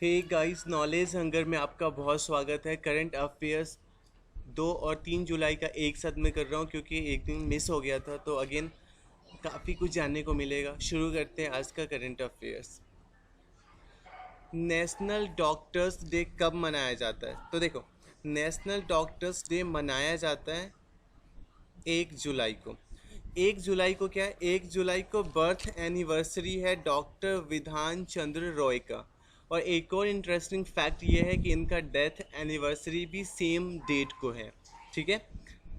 Hey guys, knowledge hunger में आपका बहुत स्वागत है। करंट अफेयर्स 2 और 3 जुलाई का एक साथ में कर रहा हूँ क्योंकि एक दिन मिस हो गया था, तो अगेन काफ़ी कुछ जानने को मिलेगा। शुरू करते हैं आज का current affairs. National doctors day कब मनाया जाता है? तो देखो, नेशनल डॉक्टर्स डे मनाया जाता है 1 जुलाई को। 1 जुलाई को क्या है? 1 जुलाई को बर्थ एनिवर्सरी है डॉक्टर विधान चंद्र रॉय का। और एक और इंटरेस्टिंग फैक्ट ये है कि इनका डेथ एनिवर्सरी भी सेम डेट को है। ठीक है,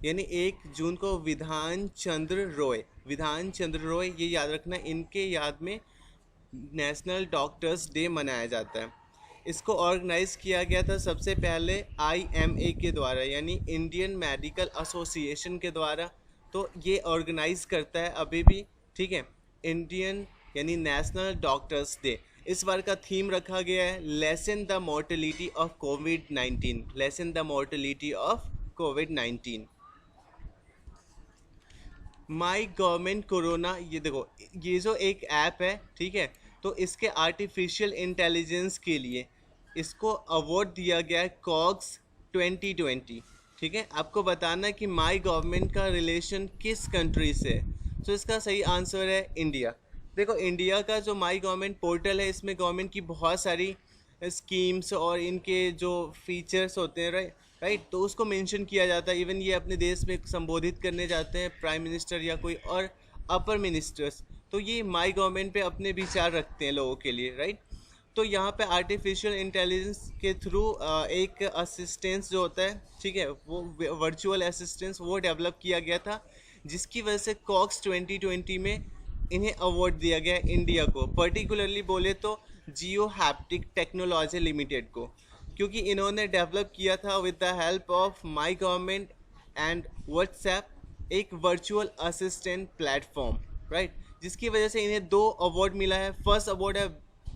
यानी 1 जून को विधान चंद्र रॉय, ये याद रखना, इनके याद में नेशनल डॉक्टर्स डे मनाया जाता है। इसको ऑर्गेनाइज किया गया था सबसे पहले IMA के द्वारा, यानी इंडियन मेडिकल एसोसिएशन के द्वारा। तो ये ऑर्गेनाइज करता है अभी भी। ठीक है, इंडियन यानी नेशनल डॉक्टर्स डे। इस बार का थीम रखा गया है lesson the mortality of covid. Lesson the mortality of covid. My government corona, ये देखो, ये जो एक ऐप है, ठीक है, तो इसके आर्टिफिशियल इंटेलिजेंस के लिए इसको अवार्ड दिया गया है कॉग्स 2020। ठीक है, आपको बताना है कि माई गवर्नमेंट का रिलेशन किस कंट्री से है। तो इसका सही आंसर है इंडिया। देखो, इंडिया का जो माई गवर्नमेंट पोर्टल है, इसमें गवर्नमेंट की बहुत सारी स्कीम्स और इनके जो फीचर्स होते हैं, राइट, तो उसको मेंशन किया जाता है। इवन ये अपने देश में संबोधित करने जाते हैं प्राइम मिनिस्टर या कोई और अपर मिनिस्टर्स, तो ये माई गवर्नमेंट पे अपने विचार रखते हैं लोगों के लिए, राइट। तो यहाँ पे आर्टिफिशियल इंटेलिजेंस के थ्रू एक असिस्टेंस जो होता है, ठीक है, वो वर्चुअल असिस्टेंस वो डेवलप किया गया था, जिसकी वजह से कॉक्स 2020 में इन्हें अवार्ड दिया गया इंडिया को। पर्टिकुलरली बोले तो जियो हैप्टिक टेक्नोलॉजी लिमिटेड को, क्योंकि इन्होंने डेवलप किया था with the help of my government and WhatsApp एक वर्चुअल असिस्टेंट प्लेटफॉर्म, राइट, जिसकी वजह से इन्हें 2 अवार्ड मिला है। फर्स्ट अवार्ड है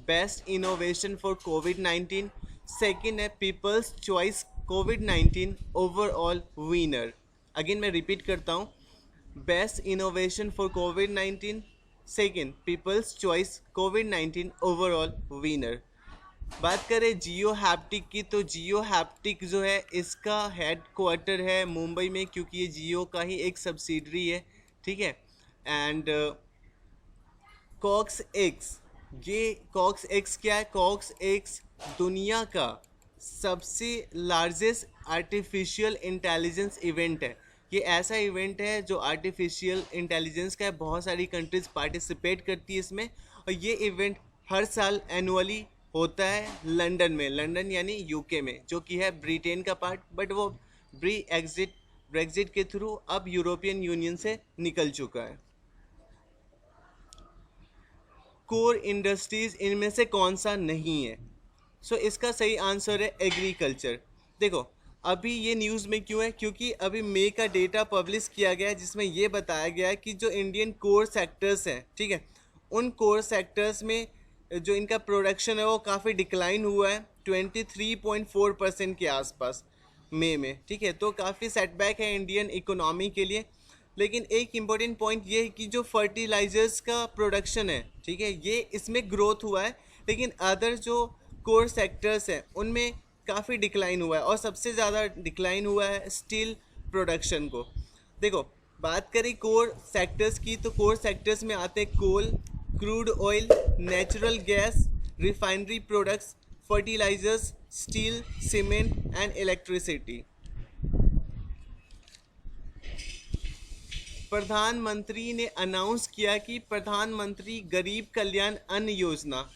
best innovation for covid, second है पीपल्स चॉइस कोविड-19 ओवरऑल विनर। अगेन मैं रिपीट करता हूँ, best innovation for covid, second people's choice covid overall winner. बात करें जियो हैप्टिक की, तो जियो हैप्टिक जो है इसका हेड क्वार्टर है मुंबई में, क्योंकि ये जियो का ही एक सब्सिडरी है। ठीक है, एंड कॉक्स एक्स, ये कॉक्स एक्स क्या है? कॉक्स एक्स दुनिया का सबसे लार्जेस्ट आर्टिफिशियल इंटेलिजेंस इवेंट है। ये ऐसा इवेंट है जो आर्टिफिशियल इंटेलिजेंस का है, बहुत सारी कंट्रीज पार्टिसिपेट करती है इसमें। और ये इवेंट हर साल एनुअली होता है लंदन में, लंदन यानी यूके में, जो कि है ब्रिटेन का पार्ट, बट वो ब्रेग्जिट के थ्रू अब यूरोपियन यूनियन से निकल चुका है। कोर इंडस्ट्रीज इनमें से कौन सा नहीं है? सो इसका सही आंसर है एग्रीकल्चर। देखो, अभी ये न्यूज़ में क्यों है? क्योंकि अभी मई का डेटा पब्लिश किया गया है, जिसमें ये बताया गया है कि जो इंडियन कोर सेक्टर्स हैं, ठीक है, उन कोर सेक्टर्स में जो इनका प्रोडक्शन है वो काफ़ी डिक्लाइन हुआ है 23.4% के आसपास मई में। ठीक है, तो काफ़ी सेटबैक है इंडियन इकोनॉमी के लिए। लेकिन एक इम्पॉर्टेंट पॉइंट ये है कि जो फर्टिलाइजर्स का प्रोडक्शन है, ठीक है, ये इसमें ग्रोथ हुआ है, लेकिन अदर जो कोर सेक्टर्स हैं उनमें काफ़ी डिक्लाइन हुआ है, और सबसे ज़्यादा डिक्लाइन हुआ है स्टील प्रोडक्शन को। देखो, बात करें कोर सेक्टर्स की, तो कोर सेक्टर्स में आते हैं coal, crude oil, natural gas, refinery products, fertilizers, steel, cement and electricity. प्रधानमंत्री ने अनाउंस किया कि प्रधानमंत्री गरीब कल्याण अन्न योजना,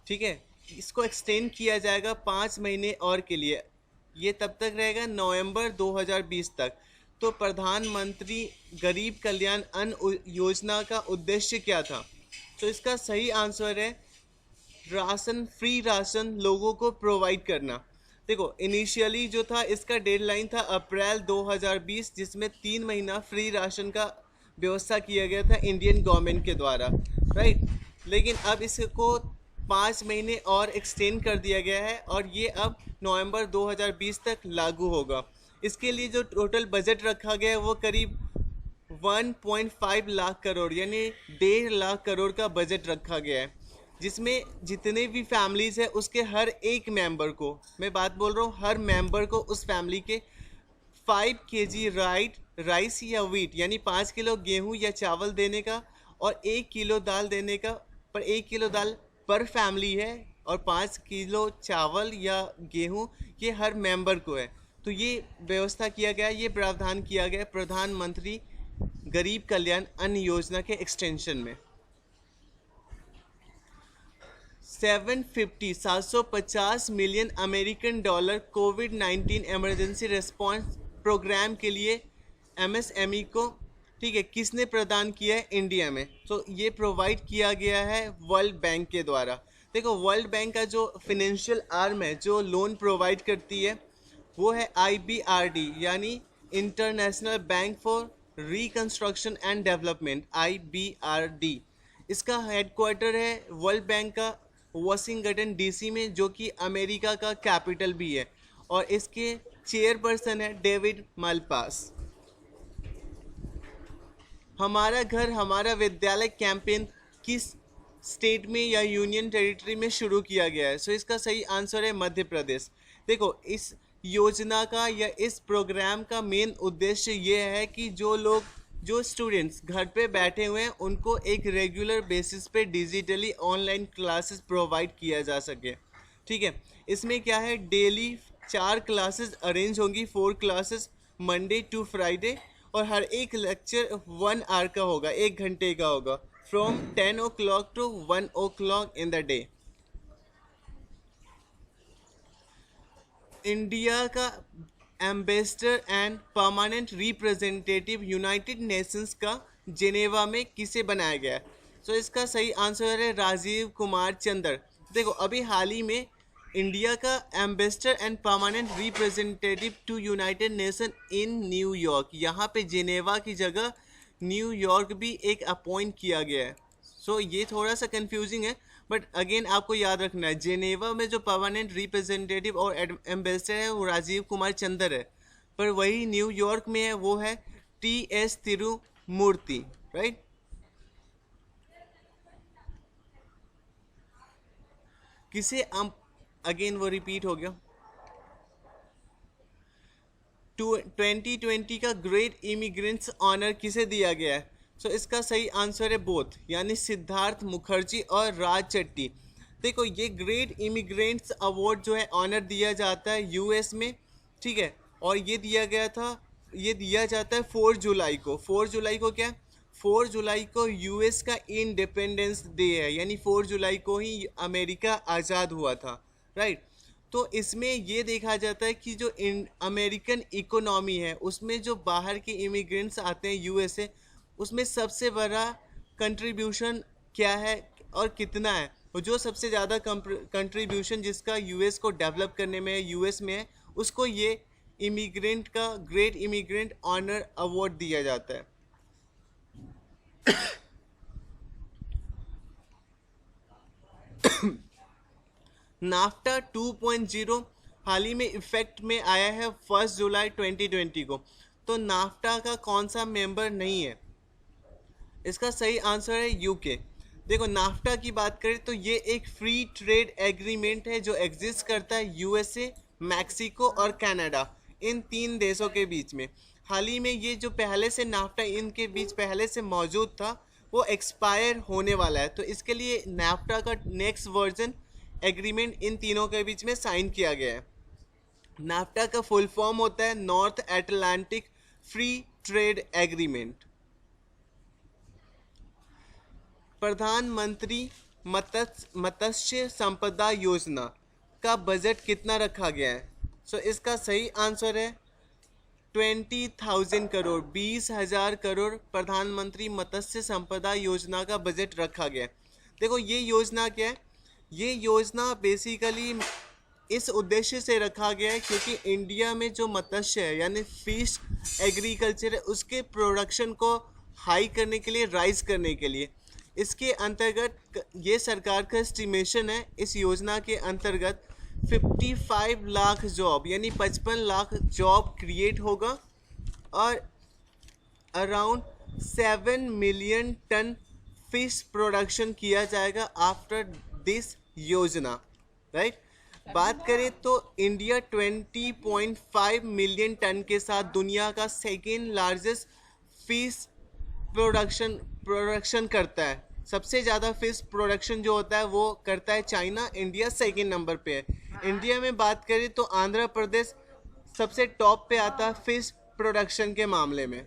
ठीक है, इसको एक्सटेंड किया जाएगा 5 महीने और के लिए। ये तब तक रहेगा नवंबर 2020 तक। तो प्रधानमंत्री गरीब कल्याण अन्न योजना का उद्देश्य क्या था? तो इसका सही आंसर है राशन, फ्री राशन लोगों को प्रोवाइड करना। देखो, इनिशियली जो था इसका डेडलाइन था अप्रैल 2020, जिसमें 3 महीना फ्री राशन का व्यवस्था किया गया था इंडियन गवर्नमेंट के द्वारा, राइट। लेकिन अब इसको 5 महीने और एक्सटेंड कर दिया गया है, और ये अब नवंबर 2020 तक लागू होगा। इसके लिए जो टोटल बजट रखा गया है वो करीब 1.5 लाख करोड़ यानी 1.5 लाख करोड़ का बजट रखा गया है, जिसमें जितने भी फैमिलीज है उसके हर एक मेंबर को, मैं बात बोल रहा हूँ हर मेंबर को, उस फैमिली के 5 kg राइस या वीट यानी 5 किलो गेहूं या चावल देने का, और 1 किलो दाल देने का। पर 1 किलो दाल पर फैमिली है, और 5 किलो चावल या गेहूं ये हर मेंबर को है। तो ये व्यवस्था किया गया, ये प्रावधान किया गया प्रधानमंत्री गरीब कल्याण अन्न योजना के एक्सटेंशन में। 750 मिलियन अमेरिकन डॉलर कोविड-19 इमरजेंसी रिस्पॉन्स प्रोग्राम के लिए एमएसएमई को, ठीक है, किसने प्रदान किया है? इंडिया में। तो ये प्रोवाइड किया गया है वर्ल्ड बैंक के द्वारा। देखो वर्ल्ड बैंक का जो फिनेंशियल आर्म है जो लोन प्रोवाइड करती है वो है आईबीआरडी, यानी international bank for reconstruction and development, IBRD. इसका हेडक्वार्टर है वर्ल्ड बैंक का वाशिंगटन डीसी में, जो कि अमेरिका का कैपिटल भी है, और इसके चेयरपर्सन है डेविड मालपास। हमारा घर हमारा विद्यालय कैंपेन किस स्टेट में या यूनियन टेरिटरी में शुरू किया गया है? सो इसका सही आंसर है मध्य प्रदेश। देखो इस योजना का या इस प्रोग्राम का मेन उद्देश्य ये है कि जो स्टूडेंट्स घर पे बैठे हुए हैं उनको एक रेगुलर बेसिस पे डिजिटली ऑनलाइन क्लासेस प्रोवाइड किया जा सके, ठीक है। इसमें क्या है, डेली 4 क्लासेस अरेंज होंगी, 4 क्लासेस मंडे टू फ्राइडे, और हर एक लेक्चर 1 आवर का होगा, 1 घंटे का होगा, from 10 o'clock to 1 o'clock in the day. India का ambassador and permanent representative United Nations का जेनेवा में किसे बनाया गया है? सो इसका सही आंसर है राजीव कुमार चंद्र। देखो अभी हाल ही में इंडिया का ambassador and permanent representative to United Nation in New York, यहाँ पे जेनेवा की जगह न्यूयॉर्क भी एक अपॉइंट किया गया है। सो ये थोड़ा सा कंफ्यूजिंग है, बट अगेन आपको याद रखना है जेनेवा में जो परमानेंट रिप्रेजेंटेटिव और एम्बेसडर है वो राजीव कुमार चंद्र है, पर वही न्यूयॉर्क में है वो है टी.एस. तिरुमूर्ति, राइट। किसे अगेन वो रिपीट हो गया। 2020 का ग्रेट इमिग्रेंट्स ऑनर किसे दिया गया है? सो इसका सही आंसर है बोथ, यानी सिद्धार्थ मुखर्जी और राज चट्टी। देखो ये ग्रेट इमिग्रेंट्स अवार्ड जो है ऑनर दिया जाता है यूएस में, ठीक है, और ये दिया जाता है 4 जुलाई को। 4 जुलाई को क्या, 4 जुलाई को यूएस का इंडिपेंडेंस डे है, यानी 4 जुलाई को ही अमेरिका आज़ाद हुआ था, राइट। तो इसमें ये देखा जाता है कि जो अमेरिकन इकोनॉमी है उसमें जो बाहर के इमिग्रेंट्स आते हैं यूएसए, उसमें सबसे बड़ा कंट्रीब्यूशन क्या है और कितना है, और जो सबसे ज़्यादा कंट्रीब्यूशन जिसका यूएस को डेवलप करने में यूएस में है, उसको ये इमिग्रेंट का ग्रेट इमिग्रेंट ऑनर अवार्ड दिया जाता है। नाफ्टा 2.0 हाल ही में इफेक्ट में आया है 1 जुलाई 2020 को। तो नाफ्टा का कौन सा मेंबर नहीं है? इसका सही आंसर है यूके। देखो नाफ्टा की बात करें तो ये एक फ्री ट्रेड एग्रीमेंट है जो एग्जिस्ट करता है यूएसए, मैक्सिको और कनाडा, इन 3 देशों के बीच में। हाल ही में ये जो पहले से नाफ्टा इनके बीच पहले से मौजूद था वो एक्सपायर होने वाला है, तो इसके लिए नाफ्टा का नेक्स्ट वर्जन एग्रीमेंट इन तीनों के बीच में साइन किया गया है। नाफ्टा का फुल फॉर्म होता है north Atlantic free trade agreement. प्रधानमंत्री मत्स्य संपदा योजना का बजट कितना रखा गया है? सो इसका सही आंसर है 20,000 करोड़, 20,000 करोड़ प्रधानमंत्री मत्स्य संपदा योजना का बजट रखा गया है। देखो ये योजना क्या है, ये योजना बेसिकली इस उद्देश्य से रखा गया है क्योंकि इंडिया में जो मत्स्य है यानी फिश एग्रीकल्चर है उसके प्रोडक्शन को हाई करने के लिए, राइज करने के लिए, इसके अंतर्गत ये सरकार का एस्टिमेशन है, इस योजना के अंतर्गत 55 लाख जॉब यानी 55 लाख जॉब क्रिएट होगा और around 7 million tonne fish production किया जाएगा आफ्टर दिस योजना, राइट। बात करें तो इंडिया 20.5 मिलियन टन के साथ दुनिया का सेकेंड लार्जेस्ट फिश प्रोडक्शन करता है। सबसे ज़्यादा फिश प्रोडक्शन जो होता है वो करता है चाइना, इंडिया सेकेंड नंबर पे है। इंडिया में बात करें तो आंध्र प्रदेश सबसे टॉप पे आता है फिश प्रोडक्शन के मामले में।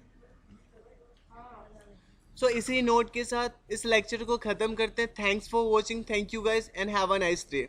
सो इसी नोट के साथ इस लेक्चर को ख़त्म करते हैं। Thanks for watching, thank you guys and have a nice day.